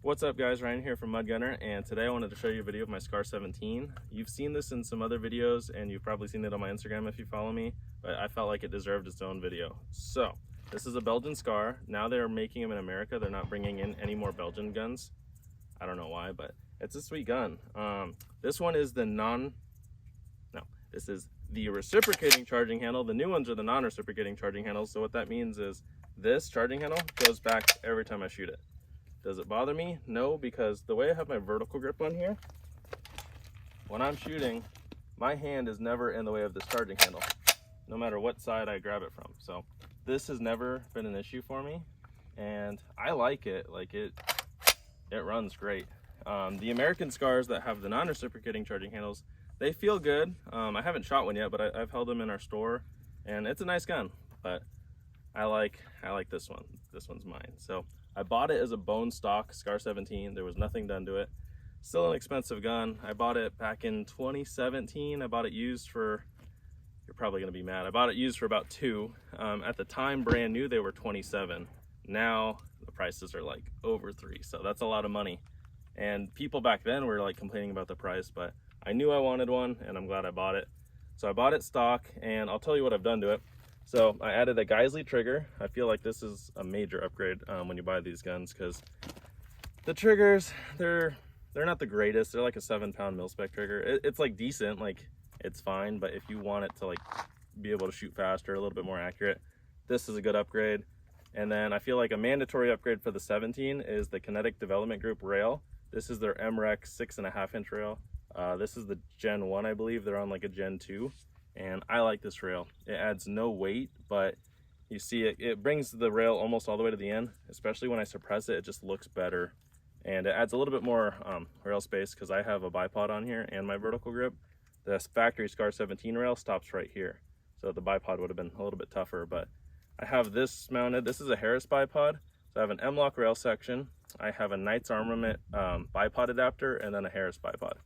What's up guys, Ryan here from Mud Gunner, and today I wanted to show you a video of my Scar 17. You've seen this in some other videos and you've probably seen it on my Instagram if you follow me, but I felt like it deserved its own video. So this is a Belgian Scar. Now they're making them in America. They're not bringing in any more Belgian guns. I don't know why, but it's a sweet gun. This one is this is the reciprocating charging handle. The new ones are the non-reciprocating charging handles. So what that means is this charging handle goes back every time I shoot it. Does it bother me? No, because the way I have my vertical grip on here, when I'm shooting, my hand is never in the way of this charging handle, no matter what side I grab it from. So this has never been an issue for me, and I like it. It runs great. The American Scars that have the non-reciprocating charging handles, they feel good. I haven't shot one yet, but I've held them in our store, and it's a nice gun. But I like this one. This one's mine. So I bought it as a bone stock Scar 17. There was nothing done to it. Still an expensive gun. I bought it back in 2017. I bought it used for, you're probably gonna be mad, I bought it used for about $2. At the time, brand new, they were $27. Now the prices are like over $3, so that's a lot of money. And people back then were like complaining about the price, but I knew I wanted one and I'm glad I bought it. So I bought it stock, and I'll tell you what I've done to it. So I added a Geisley trigger. I feel like this is a major upgrade when you buy these guns, because the triggers, they're not the greatest. They're like a 7-pound mil-spec trigger. It's like decent, like it's fine, but if you want it to like be able to shoot faster, a little bit more accurate, this is a good upgrade. And then I feel like a mandatory upgrade for the 17 is the Kinetic Development Group rail. This is their MREC 6.5-inch rail. This is the Gen 1, I believe. They're on like a Gen 2. And I like this rail. It adds no weight, but you see it brings the rail almost all the way to the end. Especially when I suppress it, it just looks better. And it adds a little bit more rail space because I have a bipod on here and my vertical grip. The factory Scar 17 rail stops right here. So the bipod would have been a little bit tougher, but I have this mounted. This is a Harris bipod. So I have an M-LOK rail section. I have a Knights Armament bipod adapter, and then a Harris bipod.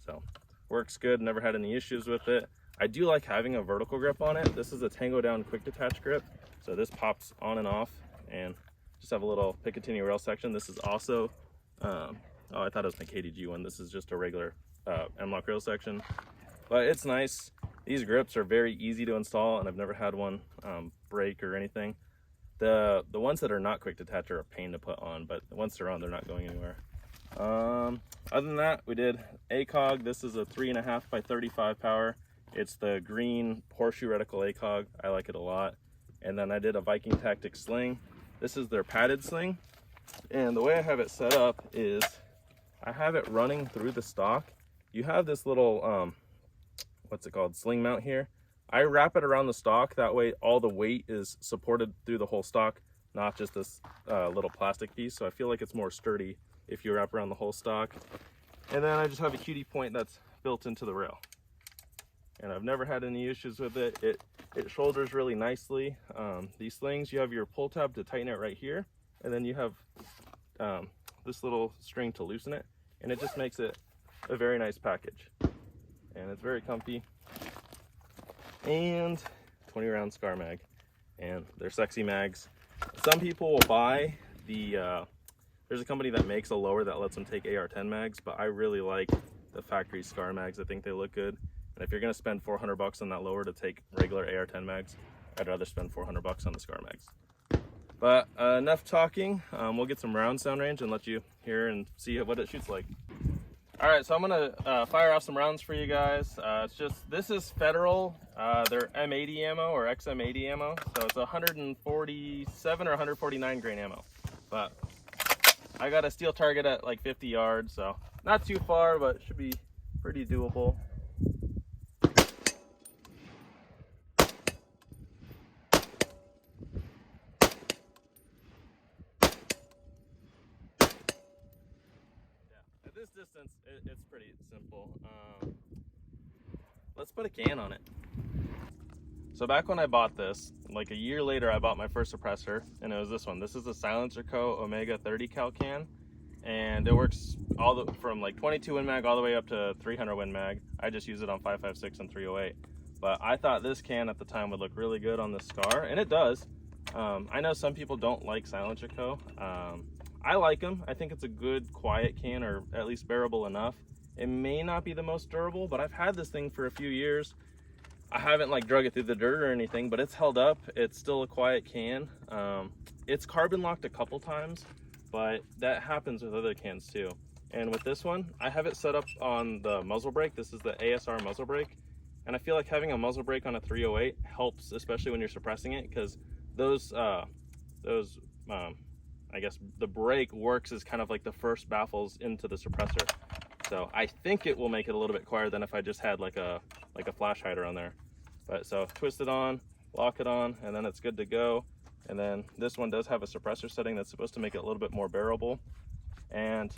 So works good, never had any issues with it. I do like having a vertical grip on it. This is a Tango Down quick detach grip. So this pops on and off, and just have a little Picatinny rail section. This is also, oh, I thought it was my KDG one. This is just a regular M-LOK rail section, but it's nice. These grips are very easy to install, and I've never had one break or anything. The ones that are not quick detach are a pain to put on, but once they're on, they're not going anywhere. Other than that, we did ACOG. This is a 3.5 by 35 power. It's the green horseshoe reticle ACOG. I like it a lot. And then I did a Viking Tactics sling. This is their padded sling. And the way I have it set up is I have it running through the stock. You have this little, what's it called, sling mount here. I wrap it around the stock. That way all the weight is supported through the whole stock, not just this little plastic piece. So I feel like it's more sturdy if you wrap around the whole stock. And then I just have a QD point that's built into the rail. And I've never had any issues with it. It shoulders really nicely. These slings, you have your pull tab to tighten it right here, and then you have this little string to loosen it, and it just makes it a very nice package. And it's very comfy. And 20 round Scar mag, and they're sexy mags. Some people will buy the there's a company that makes a lower that lets them take AR-10 mags, but I really like the factory Scar mags. I think they look good. And if you're gonna spend $400 on that lower to take regular AR-10 mags, I'd rather spend $400 on the Scar mags. But enough talking. We'll get some round sound range and let you hear and see what it shoots like. All right, so I'm gonna fire off some rounds for you guys. This is Federal, their M80 ammo or XM80 ammo. So it's 147 or 149 grain ammo. But I got a steel target at like 50 yards, so not too far, but should be pretty doable. At this distance, it's pretty simple. Let's put a can on it. So back when I bought this, like a year later, I bought my first suppressor, and it was this one. This is the Silencer Co. Omega 30 cal can, and it works from like 22 Win Mag all the way up to 300 Win Mag. I just use it on 5.56 and 308. But I thought this can at the time would look really good on the Scar, and it does. I know some people don't like Silencer Co. I like them. I think it's a good quiet can, or at least bearable enough. It may not be the most durable, but I've had this thing for a few years. I haven't like drug it through the dirt or anything, but it's held up. It's still a quiet can. It's carbon locked a couple times, but that happens with other cans too. And with this one, I have it set up on the muzzle brake. This is the ASR muzzle brake. And I feel like having a muzzle brake on a 308 helps, especially when you're suppressing it, because those I guess the brake works as kind of like the first baffles into the suppressor. So I think it will make it a little bit quieter than if I just had like a flash hider on there. But so twist it on, lock it on, and then it's good to go. And then this one does have a suppressor setting that's supposed to make it a little bit more bearable. And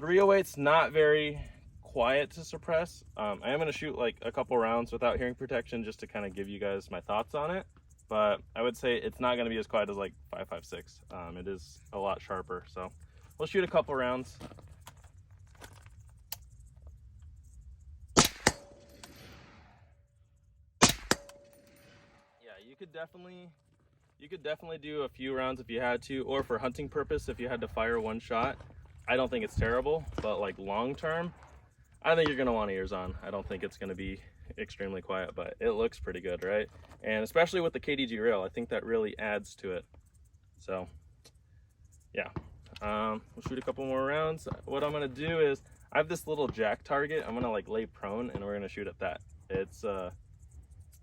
308's not very quiet to suppress. I am going to shoot like a couple rounds without hearing protection just to kind of give you guys my thoughts on it. But I would say it's not going to be as quiet as like 5.56. It is a lot sharper. So we'll shoot a couple rounds. Yeah, you could definitely do a few rounds if you had to, or for hunting purpose if you had to fire one shot. I don't think it's terrible, but like long term, I think you're going to want ears on. I don't think it's going to be extremely quiet, but it looks pretty good, right? And especially with the KDG rail, I think that really adds to it. So yeah, we'll shoot a couple more rounds. What I'm going to do is I have this little jack target. I'm going to like lay prone and we're going to shoot at that. It's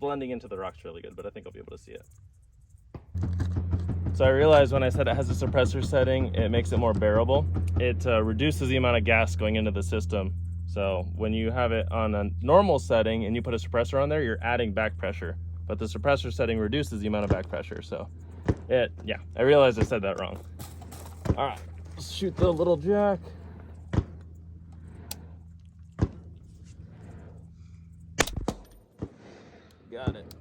blending into the rocks really good, but I think I'll be able to see it. So I realized when I said it has a suppressor setting, it makes it more bearable. It reduces the amount of gas going into the system. So when you have it on a normal setting and you put a suppressor on there, you're adding back pressure. But the suppressor setting reduces the amount of back pressure. So yeah, I realized I said that wrong. All right, let's shoot the little jack. Got it.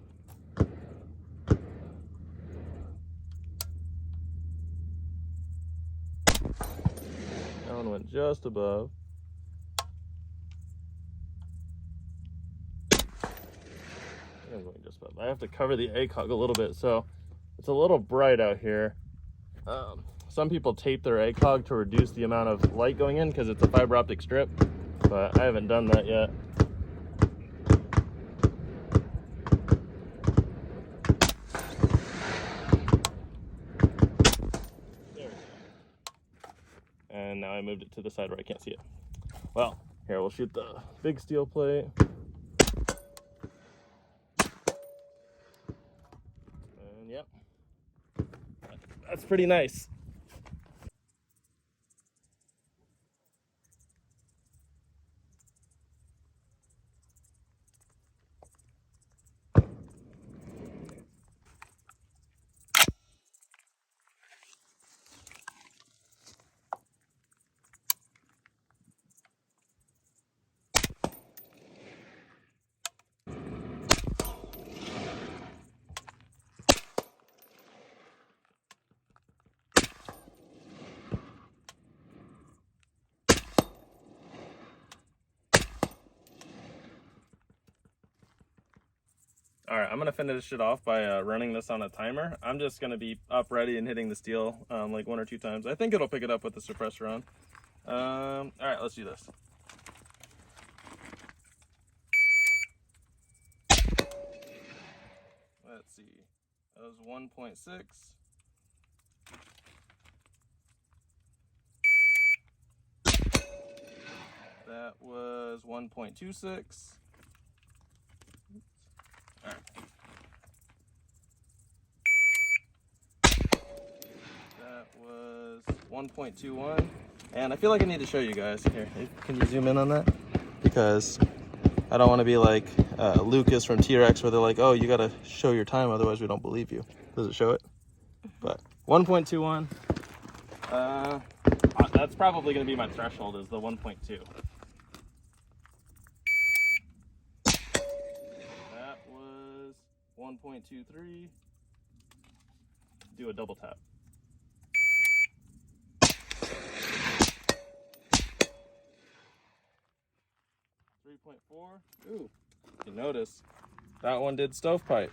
That one went just above. I have to cover the ACOG a little bit, so it's a little bright out here. Some people tape their ACOG to reduce the amount of light going in because it's a fiber optic strip, but I haven't done that yet. There we go. And now I moved it to the side where I can't see it. Well, here, we'll shoot the big steel plate. Yep, that's pretty nice. All right, I'm gonna finish it off by running this on a timer. I'm just gonna be up ready and hitting the steel like 1 or 2 times. I think it'll pick it up with the suppressor on. All right, let's do this. Let's see, that was 1.6. That was 1.26. All right. That was 1.21. And I feel like I need to show you guys. Here, can you zoom in on that? Because I don't want to be like Lucas from T-Rex where they're like, oh, you got to show your time, otherwise we don't believe you. Does it show it? But 1.21. That's probably going to be my threshold, is the 1.2. That was 1.23. Do a double tap. 3.4. Ooh, you notice that one did stovepipe.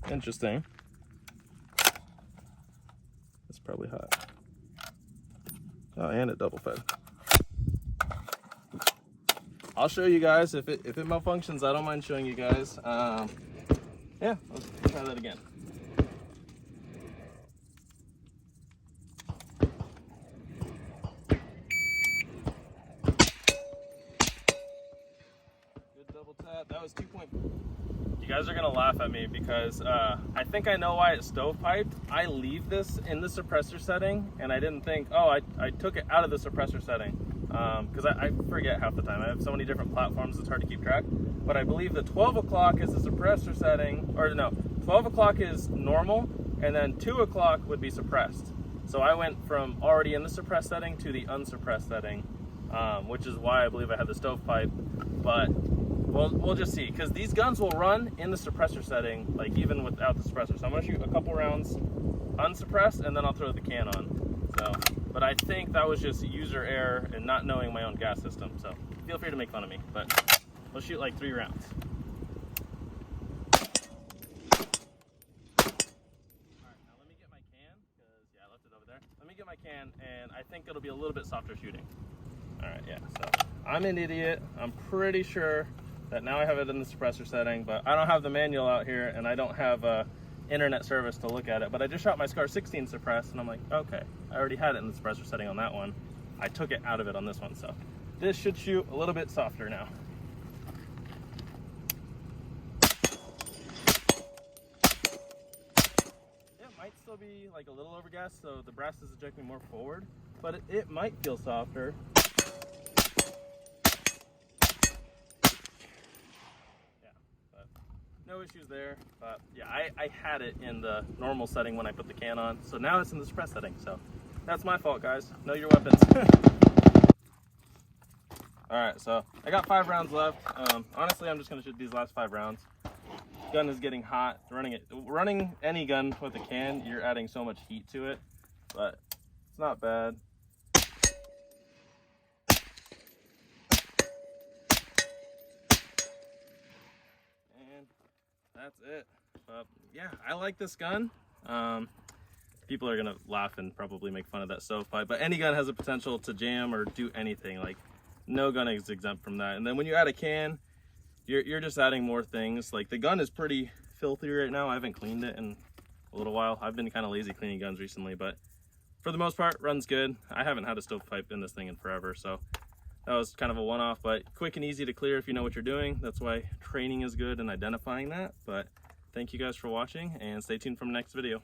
Interesting. It's probably hot. Oh, and it double fed. I'll show you guys if it malfunctions. I don't mind showing you guys. Yeah, let's try that again. Good double tap. That was 2 point. You guys are gonna laugh at me because I think I know why it's stovepiped. I leave this in the suppressor setting, and I didn't think, oh, I took it out of the suppressor setting. Because I forget half the time. I have so many different platforms, it's hard to keep track. But I believe the 12 o'clock is the suppressor setting, or no, 12 o'clock is normal, and then 2 o'clock would be suppressed. So I went from already in the suppressed setting to the unsuppressed setting, which is why I believe I had the stovepipe. But we'll just see, because these guns will run in the suppressor setting, like even without the suppressor. So I'm gonna shoot a couple rounds unsuppressed, and then I'll throw the can on. So, but I think that was just user error and not knowing my own gas system. So feel free to make fun of me, but we'll shoot like 3 rounds. All right, now let me get my can, because yeah, I left it over there. Let me get my can, and I think it'll be a little bit softer shooting. All right, yeah, so I'm an idiot. I'm pretty sure that now I have it in the suppressor setting, but I don't have the manual out here, and I don't have internet service to look at it. But I just shot my SCAR 16 suppressed, and I'm like, okay, I already had it in the suppressor setting on that one. I took it out of it on this one, so this should shoot a little bit softer now. It might still be like a little overgassed, so the brass is ejecting more forward, but it might feel softer. No issues there, but yeah, I had it in the normal setting when I put the can on, so now it's in the suppressed setting, so that's my fault, guys. Know your weapons. Alright, so I got 5 rounds left. Honestly, I'm just going to shoot these last 5 rounds. Gun is getting hot. Running any gun with a can, you're adding so much heat to it, but it's not bad. That's it. Yeah, I like this gun. People are gonna laugh and probably make fun of that stovepipe, but any gun has a potential to jam or do anything. Like, no gun is exempt from that. And then when you add a can, you're just adding more things. Like, the gun is pretty filthy right now. I haven't cleaned it in a little while. I've been kind of lazy cleaning guns recently, but for the most part, runs good. I haven't had a stovepipe in this thing in forever, so that was kind of a one-off, but quick and easy to clear if you know what you're doing. That's why training is good and identifying that. But thank you guys for watching, and stay tuned for the next video.